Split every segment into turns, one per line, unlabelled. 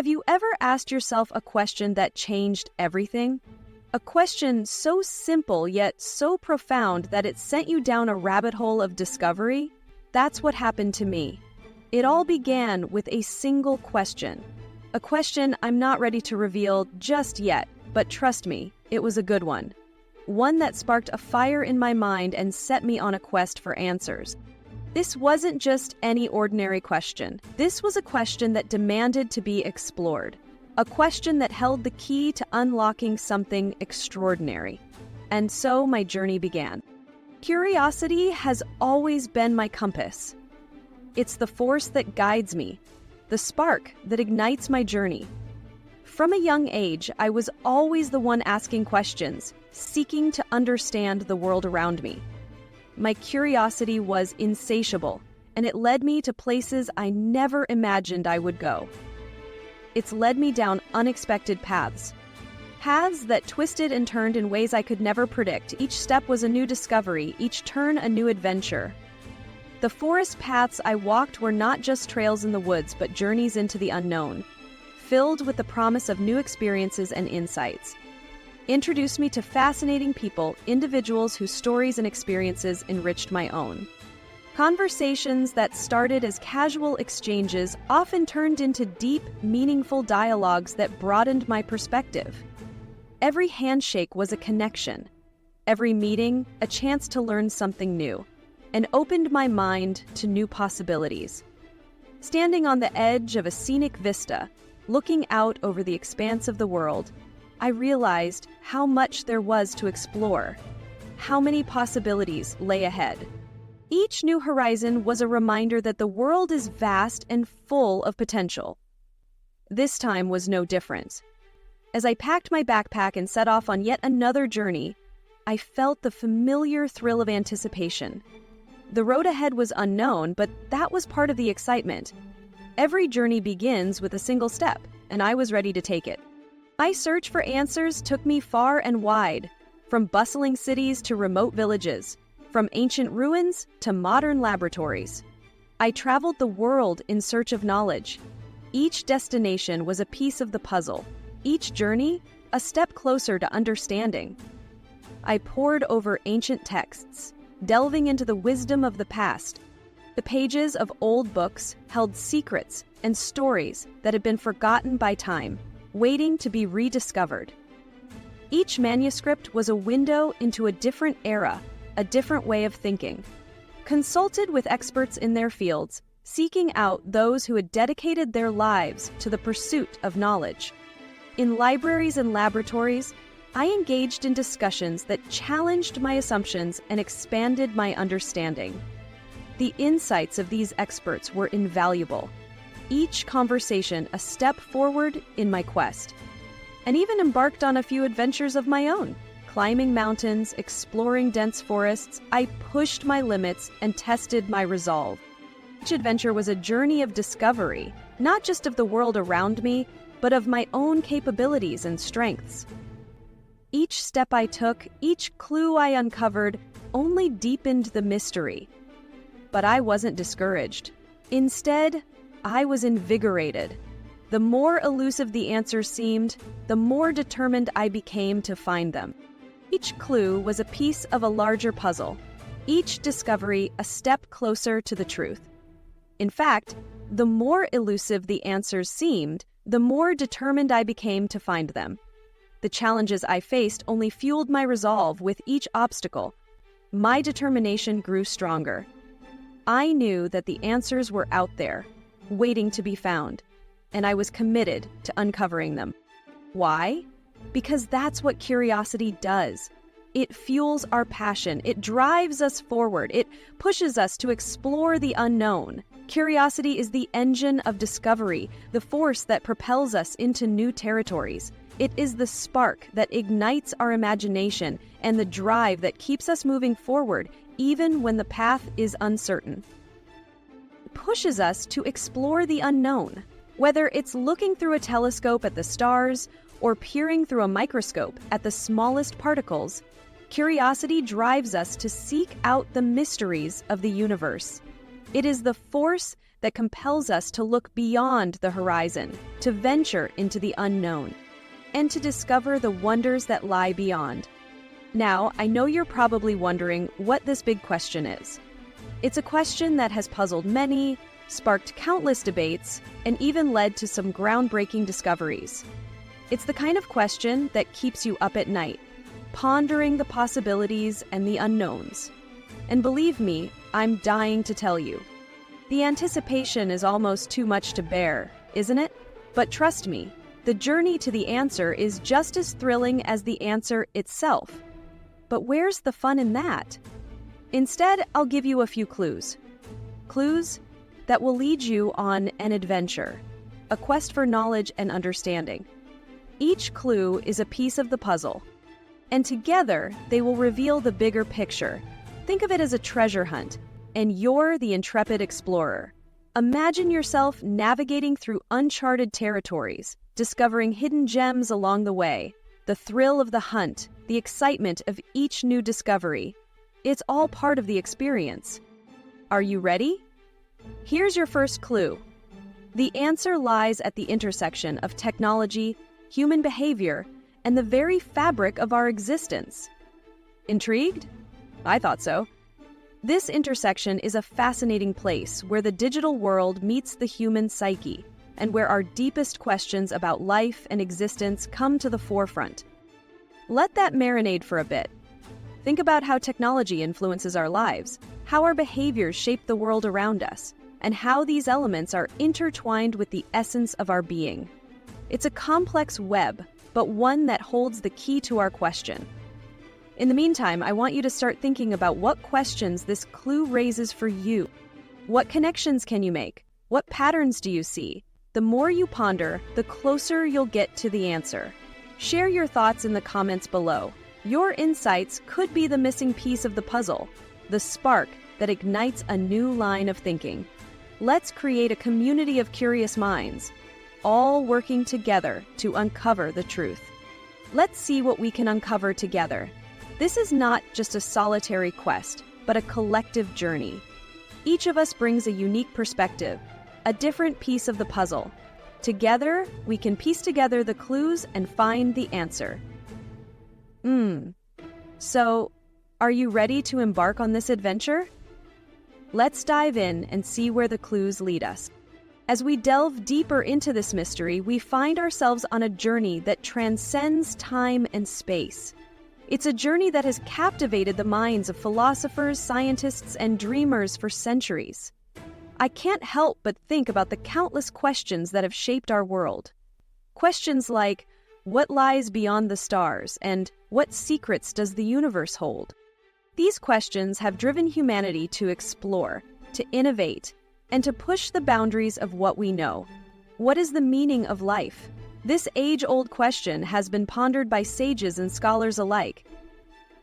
Have you ever asked yourself a question that changed everything? A question so simple yet so profound that it sent you down a rabbit hole of discovery? That's what happened to me. It all began with a single question. A question I'm not ready to reveal just yet, but trust me, it was a good one. One that sparked a fire in my mind and set me on a quest for answers. This wasn't just any ordinary question. This was a question that demanded to be explored. A question that held the key to unlocking something extraordinary. And so my journey began. Curiosity has always been my compass. It's the force that guides me, the spark that ignites my journey. From a young age, I was always the one asking questions, seeking to understand the world around me. My curiosity was insatiable, and it led me to places I never imagined I would go. It's led me down unexpected paths. Paths that twisted and turned in ways I could never predict. Each step was a new discovery, each turn a new adventure. The forest paths I walked were not just trails in the woods, but journeys into the unknown, filled with the promise of new experiences and insights. Introduced me to fascinating people, individuals whose stories and experiences enriched my own. Conversations that started as casual exchanges often turned into deep, meaningful dialogues that broadened my perspective. Every handshake was a connection. Every meeting, a chance to learn something new, and opened my mind to new possibilities. Standing on the edge of a scenic vista, looking out over the expanse of the world, I realized how much there was to explore, how many possibilities lay ahead. Each new horizon was a reminder that the world is vast and full of potential. This time was no different. As I packed my backpack and set off on yet another journey, I felt the familiar thrill of anticipation. The road ahead was unknown, but that was part of the excitement. Every journey begins with a single step, and I was ready to take it. My search for answers took me far and wide, from bustling cities to remote villages, from ancient ruins to modern laboratories. I traveled the world in search of knowledge. Each destination was a piece of the puzzle, each journey a step closer to understanding. I pored over ancient texts, delving into the wisdom of the past. The pages of old books held secrets and stories that had been forgotten by time, waiting to be rediscovered. Each manuscript was a window into a different era, a different way of thinking. Consulted with experts in their fields, seeking out those who had dedicated their lives to the pursuit of knowledge. In libraries and laboratories, I engaged in discussions that challenged my assumptions and expanded my understanding. The insights of these experts were invaluable. Each conversation a step forward in my quest, and even embarked on a few adventures of my own. Climbing mountains, exploring dense forests, I pushed my limits and tested my resolve. Each adventure was a journey of discovery, not just of the world around me, but of my own capabilities and strengths. Each step I took, each clue I uncovered, only deepened the mystery. But I wasn't discouraged. Instead, I was invigorated. The more elusive the answers seemed, the more determined I became to find them. Each clue was a piece of a larger puzzle, each discovery a step closer to the truth. In fact, the more elusive the answers seemed, the more determined I became to find them. The challenges I faced only fueled my resolve with each obstacle. My determination grew stronger. I knew that the answers were out there, waiting to be found, and I was committed to uncovering them. Why? Because that's what curiosity does. It fuels our passion. It drives us forward. It pushes us to explore the unknown. Curiosity is the engine of discovery, the force that propels us into new territories. It is the spark that ignites our imagination and the drive that keeps us moving forward, even when the path is uncertain. It pushes us to explore the unknown. Whether it's looking through a telescope at the stars or peering through a microscope at the smallest particles, curiosity drives us to seek out the mysteries of the universe. It is the force that compels us to look beyond the horizon, to venture into the unknown, and to discover the wonders that lie beyond. Now, I know you're probably wondering what this big question is. It's a question that has puzzled many, sparked countless debates, and even led to some groundbreaking discoveries. It's the kind of question that keeps you up at night, pondering the possibilities and the unknowns. And believe me, I'm dying to tell you. The anticipation is almost too much to bear, isn't it? But trust me, the journey to the answer is just as thrilling as the answer itself. But where's the fun in that? Instead, I'll give you a few clues. Clues that will lead you on an adventure, a quest for knowledge and understanding. Each clue is a piece of the puzzle, and together they will reveal the bigger picture. Think of it as a treasure hunt, and you're the intrepid explorer. Imagine yourself navigating through uncharted territories, discovering hidden gems along the way, the thrill of the hunt, the excitement of each new discovery. It's all part of the experience. Are you ready? Here's your first clue. The answer lies at the intersection of technology, human behavior, and the very fabric of our existence. Intrigued? I thought so. This intersection is a fascinating place where the digital world meets the human psyche, and where our deepest questions about life and existence come to the forefront. Let that marinate for a bit. Think about how technology influences our lives, how our behaviors shape the world around us, and how these elements are intertwined with the essence of our being. It's a complex web, but one that holds the key to our question. In the meantime, I want you to start thinking about what questions this clue raises for you. What connections can you make? What patterns do you see? The more you ponder, the closer you'll get to the answer. Share your thoughts in the comments below. Your insights could be the missing piece of the puzzle, the spark that ignites a new line of thinking. Let's create a community of curious minds, all working together to uncover the truth. Let's see what we can uncover together. This is not just a solitary quest, but a collective journey. Each of us brings a unique perspective, a different piece of the puzzle. Together, we can piece together the clues and find the answer. So, are you ready to embark on this adventure? Let's dive in and see where the clues lead us. As we delve deeper into this mystery, we find ourselves on a journey that transcends time and space. It's a journey that has captivated the minds of philosophers, scientists, and dreamers for centuries. I can't help but think about the countless questions that have shaped our world. Questions like, what lies beyond the stars, and what secrets does the universe hold? These questions have driven humanity to explore, to innovate, and to push the boundaries of what we know. What is the meaning of life? This age-old question has been pondered by sages and scholars alike.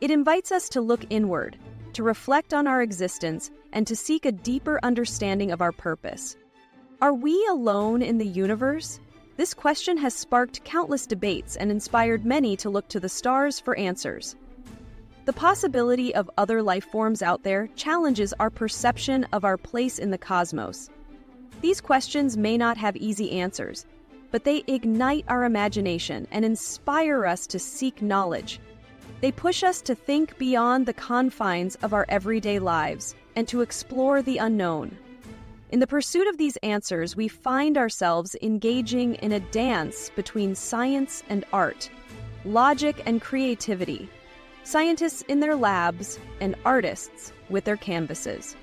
It invites us to look inward, to reflect on our existence, and to seek a deeper understanding of our purpose. Are we alone in the universe? This question has sparked countless debates and inspired many to look to the stars for answers. The possibility of other life forms out there challenges our perception of our place in the cosmos. These questions may not have easy answers, but they ignite our imagination and inspire us to seek knowledge. They push us to think beyond the confines of our everyday lives and to explore the unknown. In the pursuit of these answers, we find ourselves engaging in a dance between science and art, logic and creativity, scientists in their labs and artists with their canvases.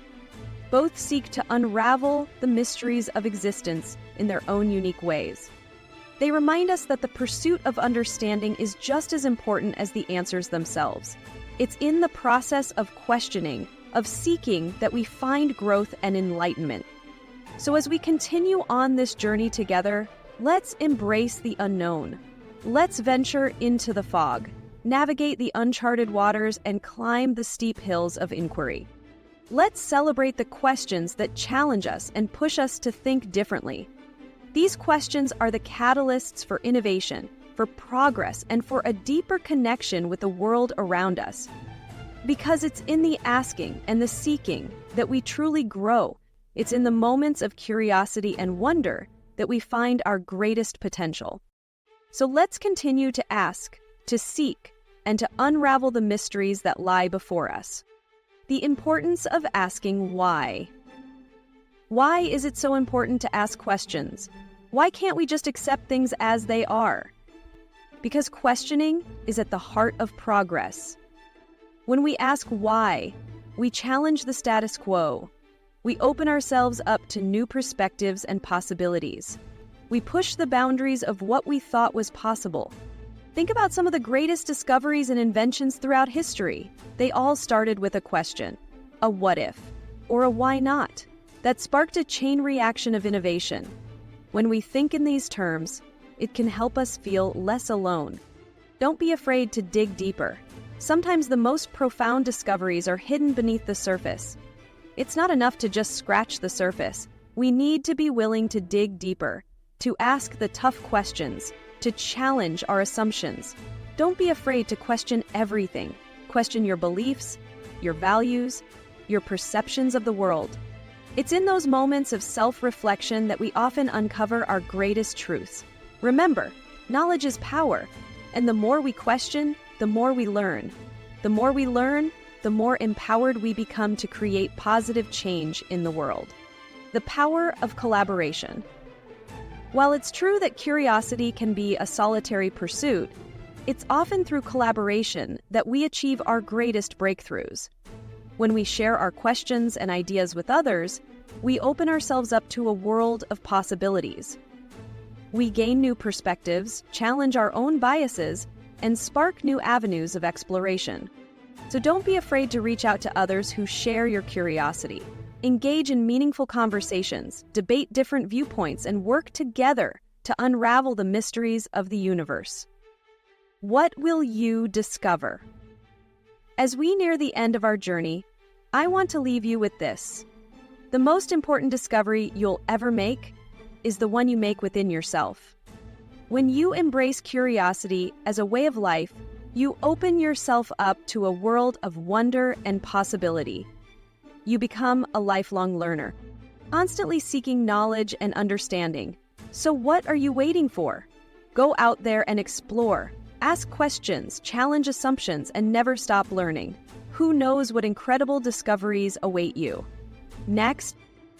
Both seek to unravel the mysteries of existence in their own unique ways. They remind us that the pursuit of understanding is just as important as the answers themselves. It's in the process of questioning, of seeking, that we find growth and enlightenment. So as we continue on this journey together, let's embrace the unknown. Let's venture into the fog, navigate the uncharted waters, and climb the steep hills of inquiry. Let's celebrate the questions that challenge us and push us to think differently. These questions are the catalysts for innovation, for progress, and for a deeper connection with the world around us. Because it's in the asking and the seeking that we truly grow, It's in the moments of curiosity and wonder that we find our greatest potential. So let's continue to ask, to seek, and to unravel the mysteries that lie before us. The importance of asking why. Why is it so important to ask questions? Why can't we just accept things as they are? Because questioning is at the heart of progress. When we ask why, we challenge the status quo. We open ourselves up to new perspectives and possibilities. We push the boundaries of what we thought was possible. Think about some of the greatest discoveries and inventions throughout history. They all started with a question, a what if, or a why not, that sparked a chain reaction of innovation. When we think in these terms, it can help us feel less alone. Don't be afraid to dig deeper. Sometimes the most profound discoveries are hidden beneath the surface. It's not enough to just scratch the surface. We need to be willing to dig deeper, to ask the tough questions, to challenge our assumptions. Don't be afraid to question everything. Question your beliefs, your values, your perceptions of the world. It's in those moments of self-reflection that we often uncover our greatest truths. Remember, knowledge is power, and the more we question, the more we learn. The more we learn, the more empowered we become to create positive change in the world. The power of collaboration. While it's true that curiosity can be a solitary pursuit, it's often through collaboration that we achieve our greatest breakthroughs. When we share our questions and ideas with others, we open ourselves up to a world of possibilities. We gain new perspectives, challenge our own biases, and spark new avenues of exploration. So don't be afraid to reach out to others who share your curiosity. Engage in meaningful conversations, debate different viewpoints, and work together to unravel the mysteries of the universe. What will you discover? As we near the end of our journey, I want to leave you with this. The most important discovery you'll ever make is the one you make within yourself. When you embrace curiosity as a way of life, you open yourself up to a world of wonder and possibility. You become a lifelong learner, constantly seeking knowledge and understanding. So what are you waiting for? Go out there and explore. Ask questions, challenge assumptions, and never stop learning. Who knows what incredible discoveries await you? Next,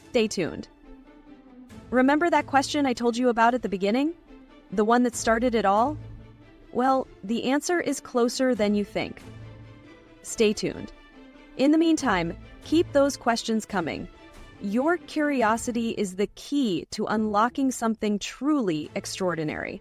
stay tuned. Remember that question I told you about at the beginning? The one that started it all? Well, the answer is closer than you think. Stay tuned. In the meantime, keep those questions coming. Your curiosity is the key to unlocking something truly extraordinary.